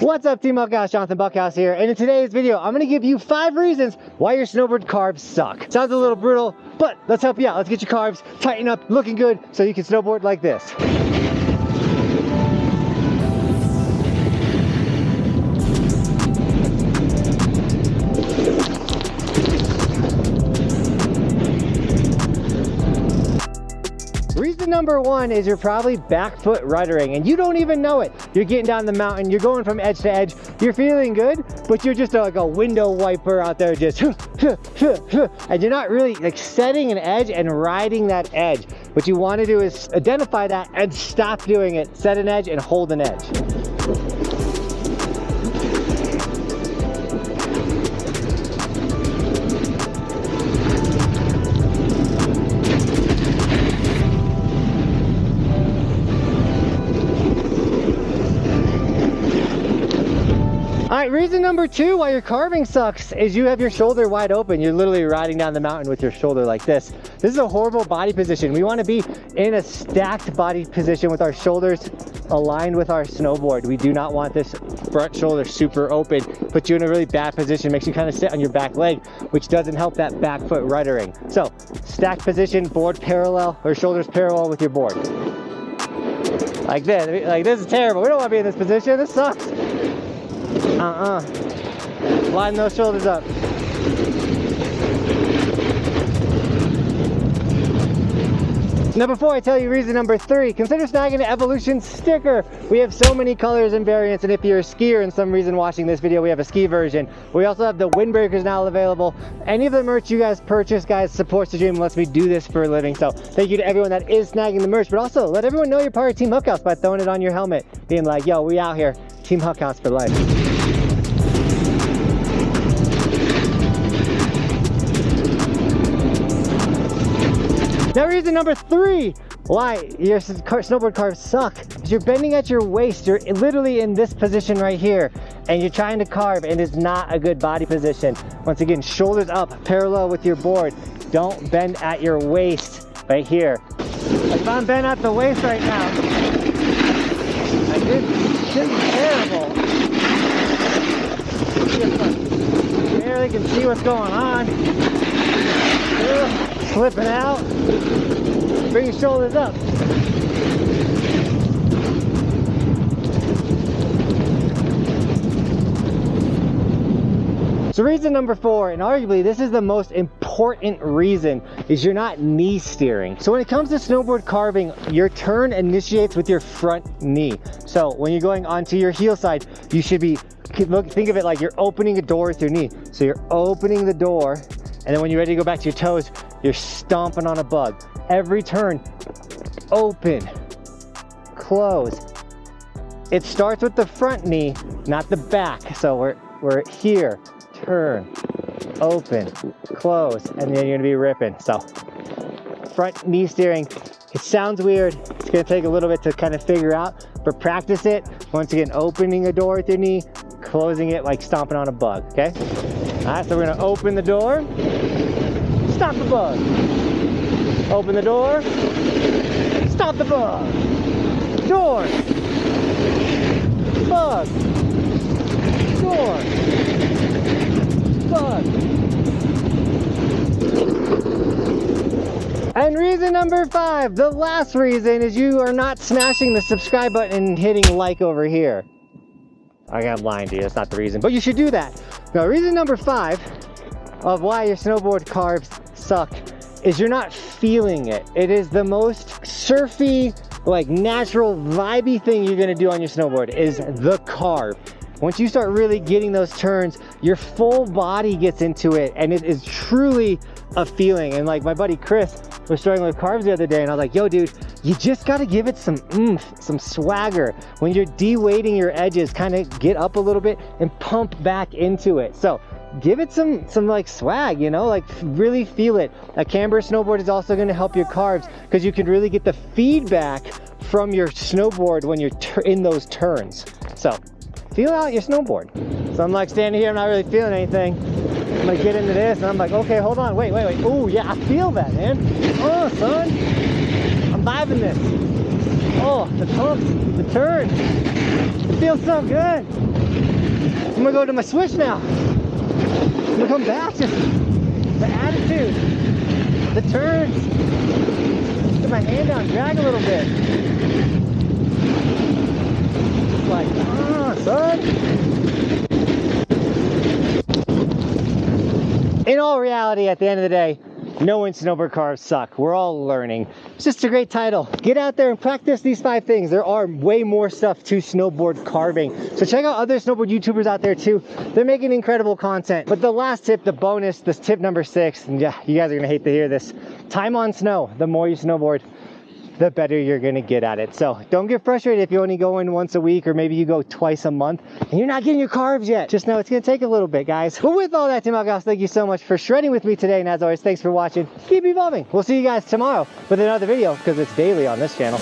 What's up, Team Buckhouse? Johnathan Buckhouse here, and in today's video, I'm going to give you 5 reasons why your snowboard carbs suck. Sounds a little brutal, but let's help you out. Let's get your carbs tightened up, looking good, so you can snowboard like this. Reason number 1 is you're probably back foot ruddering and you don't even know it. You're getting down the mountain, you're going from edge to edge, you're feeling good, but you're just like a window wiper out there just and you're not really like setting an edge and riding that edge. What you want to do is identify that and stop doing it. Set an edge and hold an edge. Alright, reason number 2 why your carving sucks is you have your shoulder wide open. You're literally riding down the mountain with your shoulder like this. This is a horrible body position. We want to be in a stacked body position with our shoulders aligned with our snowboard. We do not want this front shoulder super open. Puts you in a really bad position, makes you kind of sit on your back leg, which doesn't help that back foot ruddering. So, stacked position, board parallel, or shoulders parallel with your board. Like this. Like, this is terrible. We don't want to be in this position. This sucks. Line those shoulders up. Now before I tell you reason number 3, consider snagging the Evolution sticker. We have so many colors and variants, and if you're a skier and some reason watching this video, we have a ski version. We also have the windbreakers now available. Any of the merch you guys purchase, guys, supports the dream and lets me do this for a living. So thank you to everyone that is snagging the merch, but also let everyone know you're part of Team Buckhouse by throwing it on your helmet, being like, yo, we out here, Team Buckhouse for life. Now reason number 3 why your snowboard carbs suck is you're bending at your waist. You're literally in this position right here and you're trying to carve, and it's not a good body position. Once again, shoulders up, parallel with your board. Don't bend at your waist right here. Like if I'm bent at the waist right now, like this is terrible. You barely can see what's going on. Slipping out. Bring your shoulders up. So reason number 4, and arguably this is the most important reason, is you're not knee steering. So when it comes to snowboard carving, your turn initiates with your front knee. So when you're going onto your heel side, you should be, think of it like you're opening a door with your knee. So you're opening the door, and then when you're ready to go back to your toes, you're stomping on a bug. Every turn, open, close. It starts with the front knee, not the back. So we're here, turn, open, close, and then you're gonna be ripping. So front knee steering, it sounds weird. It's gonna take a little bit to kind of figure out, but practice it. Once again, opening a door with your knee, closing it like stomping on a bug, okay? All right, so we're gonna open the door, stop the bug. Open the door, stop the bug. Door, bug, door, bug. And reason number 5, the last reason, is you are not smashing the subscribe button and hitting like over here. I'm lying to you, that's not the reason, but you should do that. Now, reason number 5 of why your snowboard carbs suck is you're not feeling it. It is the most surfy, like natural, vibey thing you're gonna do on your snowboard is the carve. Once you start really getting those turns, your full body gets into it, and it is truly a feeling. And like my buddy Chris was struggling with carbs the other day, and I was like, yo dude, you just gotta give it some oomph, some swagger. When you're de-weighting your edges, kind of get up a little bit and pump back into it. So give it some like swag, you know, like really feel it. A camber snowboard is also going to help your carbs because you can really get the feedback from your snowboard when you're in those turns. So feel out your snowboard. So I'm like standing here, I'm not really feeling anything. I'm gonna get into this and I'm like, okay, hold on, wait. Oh yeah, I feel that, man. Oh son, I'm vibing this. Oh, the pumps, the turn. It feels so good. I'm gonna go to my switch now. I'm gonna come back to the attitude, the turns. Put my hand down, drag a little bit. Just like, son. In all reality, at the end of the day, no one snowboard carves suck. We're all learning. It's just a great title. Get out there and practice these 5 things. There are way more stuff to snowboard carving. So check out other snowboard YouTubers out there too. They're making incredible content. But the last tip, the bonus, this tip number 6, and yeah, you guys are gonna hate to hear this. Time on snow. The more you snowboard, the better you're gonna get at it. So don't get frustrated if you only go in once a week, or maybe you go twice a month and you're not getting your carbs yet. Just know it's gonna take a little bit, guys. But with all that, Tim Buckhouse, thank you so much for shredding with me today. And as always, thanks for watching. Keep evolving. We'll see you guys tomorrow with another video, because it's daily on this channel.